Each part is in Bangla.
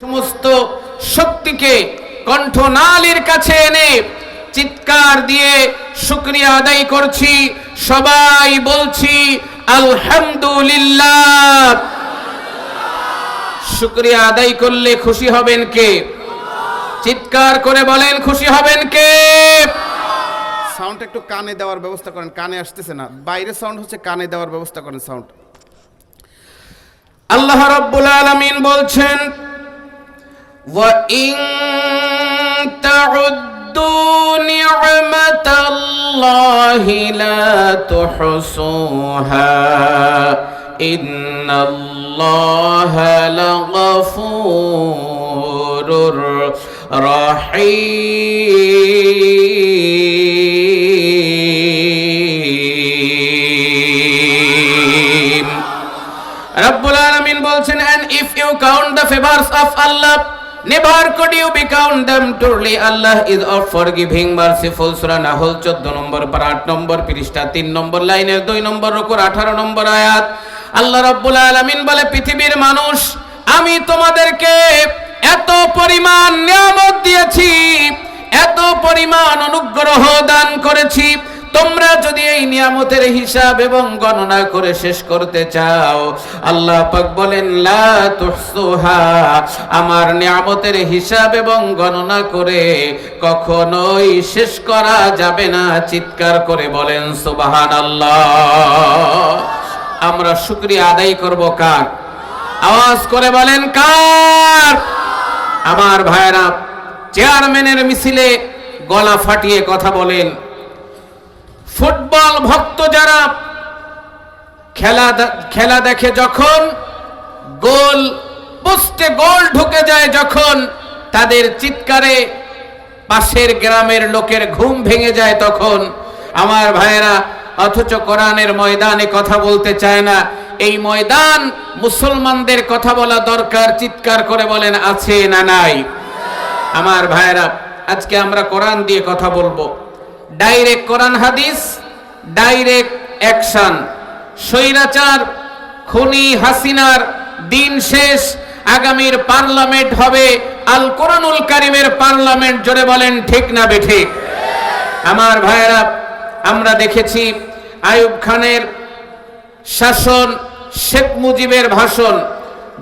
সমস্ত শক্তিকে কণ্ঠনালীর কাছে এনে চিৎকার দিয়ে শুকরিয়া আদায় করছি। সবাই বলছি আলহামদুলিল্লাহ। শুকরিয়া আদায় করলে খুশি হবেন কে? চিৎকার করে বলেন খুশি হবেন কে? সাউন্ড একটু কানে দেওয়ার ব্যবস্থা করেন, কানে আসতেছে না, বাইরে সাউন্ড হচ্ছে, কানে দেওয়ার ব্যবস্থা করেন সাউন্ড। আল্লাহ রাব্বুল আলামিন বলছেন وَإِن تَعُدُّوا نِعْمَةَ اللَّهِ لَا تُحْصُوهَا إِنَّ اللَّهَ لَغَفُورٌ رَحِيمٌ Rabbul Alamin বলছেন, and if you count the favors of Allah, never could you be count them. Truly Allah is of forgiving, merciful. Surah Nahl 14 নম্বর পারা 8 নম্বর পৃষ্ঠা 3 নম্বর লাইনের 2 নম্বর রুকুর 18 নম্বর আয়াত। আল্লাহ রাব্বুল আলামিন বলে, পৃথিবীর মানুষ, আমি তোমাদেরকে এত পরিমাণ নিয়ামত দিয়েছি, এত পরিমাণ অনুগ্রহ দান করেছি, তোমরা যদি এই নিয়ামতের হিসাব এবং গণনা করে শেষ করতে চাও, আল্লাহ পাক বলেন লা তুহসুহা, আমার নিয়ামতের হিসাব এবং গণনা করে কখনোই শেষ করা যাবে না। চিৎকার করে বলেন সুবহানাল্লাহ। আমরা শুকরিয়া আদায় করব কার? আওয়াজ করে বলেন কার? আমার ভাইরা, চেয়ারম্যানের মিছিলে গলা ফাটিয়ে কথা বলেন, ফুটবল ভক্ত যারা খেলা দেখে, যখন গোল পোস্টে গোল ঢুকে যায়, যখন তাদের চিৎকারে পাশের গ্রামের লোকের ঘুম ভেঙে যায়, তখন আমার ভাইয়েরা অথচ কোরআনের ময়দানে কথা বলতে চায় না। এই ময়দান মুসলমানদের কথা বলা দরকার। চিৎকার করে বলেন আছে না নাই? আমার ভাইয়েরা, আজকে আমরা কোরআন দিয়ে কথা বলবো। ডাইরেক্ট কোরআন হাদিস, ডাইরেক্ট অ্যাকশন। স্বৈরাচার খুনি হাসিনার দিন শেষ, আগামীর পার্লামেন্ট হবে আল কোরআনুল কারীমের পার্লামেন্ট। জোরে বলেন ঠিক না বেঠিক? আমার ভাইয়েরা, আমরা দেখেছি আইয়ুব খানের শাসন, শেখ মুজিবের ভাষণ,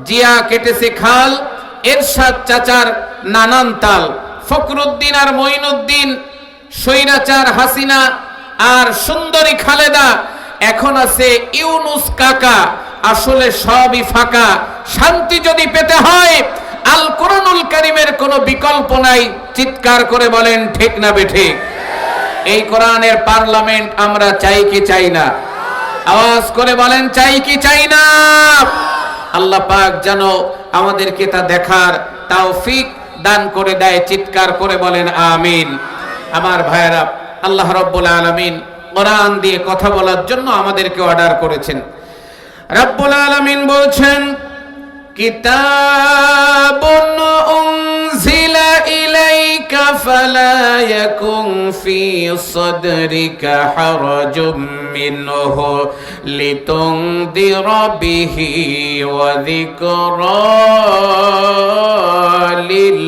জিয়া কেটেছে খাল, এরশাদ চাচার নানান তাল, ফখরুদ্দিন আর মঈনুদ্দিন, স্বৈরাচার হাসিনা আর সুন্দরী খালেদা, এখন আছে ইউনুস কাকা। আসলে সবই ফাঁকা। শান্তি যদি পেতে হয়, আল কোরআনুল কারীমের কোনো বিকল্প নাই। চিৎকার করে বলেন ঠিক না বেঠিক? এই কোরআনের পার্লামেন্ট আমরা চাই কি চাই না? আওয়াজ করে বলেন চাই কি চাই না? আল্লাহ পাক যেন আমাদেরকে তা দেখার তৌফিক দান করে দেয়। চিৎকার করে বলেন আমিন। আমার ভাইয়েরা, আল্লাহ রাব্বুল আলামিন কোরআন দিয়ে কথা বলার জন্য আমাদেরকে অর্ডার করেছেন। রাব্বুল আলামিন বলছেন, কিতাবুন উনজিলা ইলাইকা ফালা ইয়াকুন ফি সাদরিকা হারাজুম মিনহু লিতুনদিরা বিহি ওয়া যিকরা লিল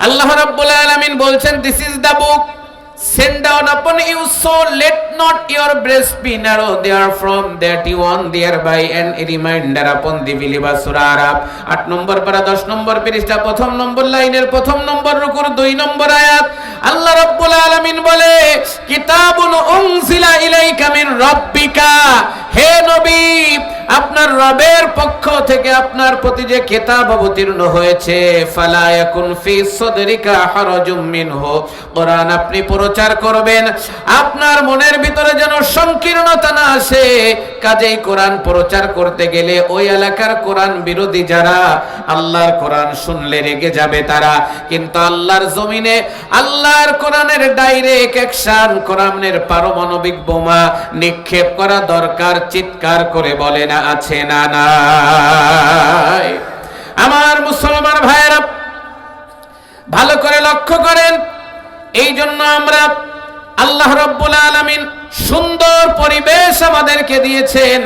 আল্লাহ রাব্বুল আলামিন বলছেন, this is the book sent down upon you, so let not your breast be narrow therefrom, that you on thereby and a reminder upon the believers. Surah Araf 8 নম্বর পারা 10 নম্বর পৃষ্ঠা 1 নম্বর লাইনের 1 নম্বর রুকুর 2 নম্বর আয়াত। আল্লাহ রাব্বুল আলামিন বলে, কিতাবুন উনজিলা ইলাইকা মিন রাব্বিকা, হে নবী, আপনার রবের পক্ষ থেকে আপনার প্রতি যে কিতাব অবতীর্ণ হয়েছে, ফালা ইয়াকুন ফি সাদরিকা হারাজুম মিনহু, কোরআন আপনি প্রচার করবেন, আপনার মনের ভিতরে যেন সংকীর্ণতা না আসে। কাজেই কোরআন প্রচার করতে গেলে ওই এলাকার কোরআন বিরোধী যারা আল্লাহর কোরআন শুনলে রেগে যাবে তারা, কিন্তু আল্লাহর জমিনে আল্লাহর কোরআনের ডাইরেক্ট অ্যাকশন, কোরআনের পারমাণবিক বোমা নিক্ষেপ করা দরকার। চিৎকার করে বলে না আছে না নাই? আমার মুসলমান ভাইয়েরা, ভালো করে লক্ষ্য করেন। এই জন্য আমরা আল্লাহ রাব্বুল আলামিন সুন্দর পরিবেশ আমাদেরকে দিয়েছেন।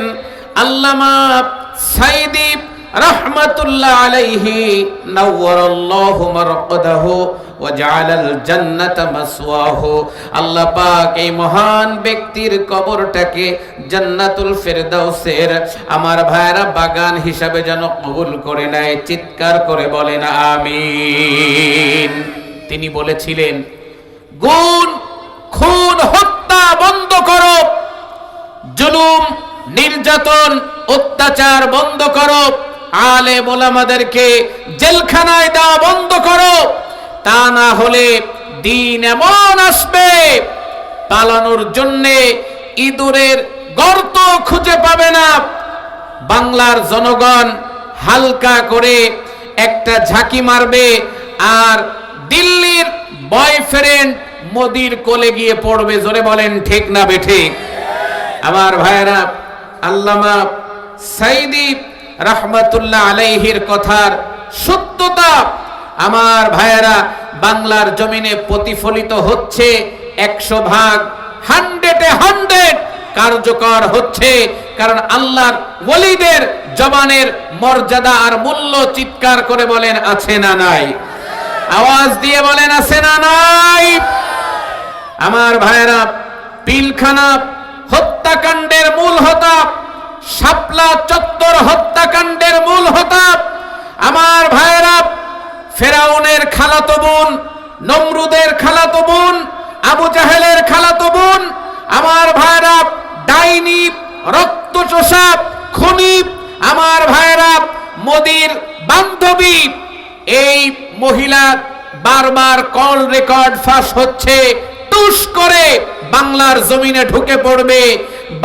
আল্লামা সাইদি রাহমাতুল্লাহ আলাইহি নাওয়ারাল্লাহু মারকাদাহু ওয়া জাআলাল জান্নাতা মাসওয়াহু। আল্লাহ পাক এই মহান ব্যক্তির কবরটাকে জান্নাতুল ফেরদাউসের আমার ভাইরা বাগান হিসাবে যেন কবুল করে নেয়। চিৎকার করে বলেন আমিন। তিনি বলেছিলেন, গুণ খুন হত্যা বন্ধ করো, জুলুম নির্যাতন অত্যাচার বন্ধ করো, আলেম ওলামাদেরকে জেলখানায় দেওয়া বন্ধ করো। তা না হলে দিন এমন আসবে পালানোর জন্যে ইঁদুরের গর্ত খুঁজে পাবে না। বাংলার জনগণ হালকা করে একটা ঝাঁকি মারবে আর দিল্লির বয়ফ্রেন্ড মোদির কোলে গিয়ে পড়বে। জোরে বলেন ঠিক না বেঠিক? আমার ভাইরা, আল্লামা সাইদি রাহমাতুল্লাহ আলাইহির কথার সত্যতা আমার ভাইরা বাংলার জমিনে প্রতিফলিত হচ্ছে 100 100 কার্যকর হচ্ছে। কারণ আল্লাহর ওলিদের জবানের মর্যাদা আর মূল্য চিৎকার করে বলেন আছে না নাই? আওয়াজ দিয়ে বলেন আছে না নাই? আমার ভাইরা, পিলখানা হত্যাকাণ্ডের মূল হোতা, শাপলা চত্বর হত্যাকাণ্ডের মূল হোতা আমার ভাইরা ফেরাউনের খালাতো বোন, নমরুদের খালাতো বোন, আবু জাহেলের খালাতো বোন, আমার ভাইরা ডাইনি রক্তচোষা খুনি আমার ভাইরা মোদির বান্ধবী। এই মহিলা বারবার কল রেকর্ড ফাঁস হচ্ছে, টুস করে বাংলার জমিনে ঢুকে পড়বে।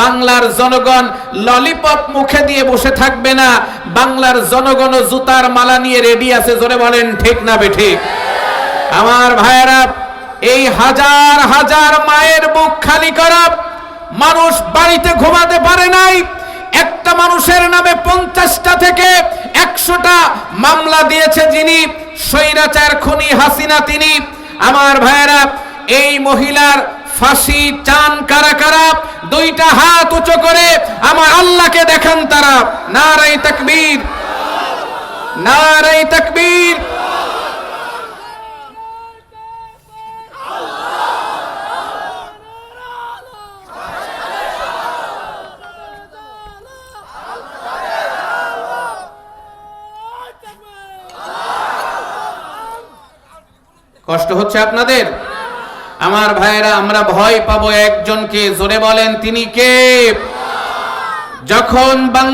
বাংলার জনগণ ললিপপ মুখে দিয়ে বসে থাকবে না, বাংলার জনগণ জুতার মালা নিয়ে রেডি আছে। জোরে বলেন ঠিক না বেঠিক? আমার ভাইয়েরা, এই হাজার হাজার মায়ের বুক খালি করা মানুষ বাড়িতে ঘুমাতে পারে নাই। একটা মানুষের নামে 50টা থেকে 100টা মামলা দিয়েছে যিনি স্বৈরাচার খুনি হাসিনা তিনি। আমার ভাইয়েরা, এই মহিলার ফাঁসি চান কারা কারা? 2টা হাত উঁচু করে আমার আল্লাহকে দেখান তারা। নারে তাকবীর, নারে তাকবীর। কষ্ট হচ্ছে আপনাদের? আমার ভাইয়েরা, আমরা ভয় পাবো একজনকে। জোরে বলেন তিনি কে? যখন বাংলা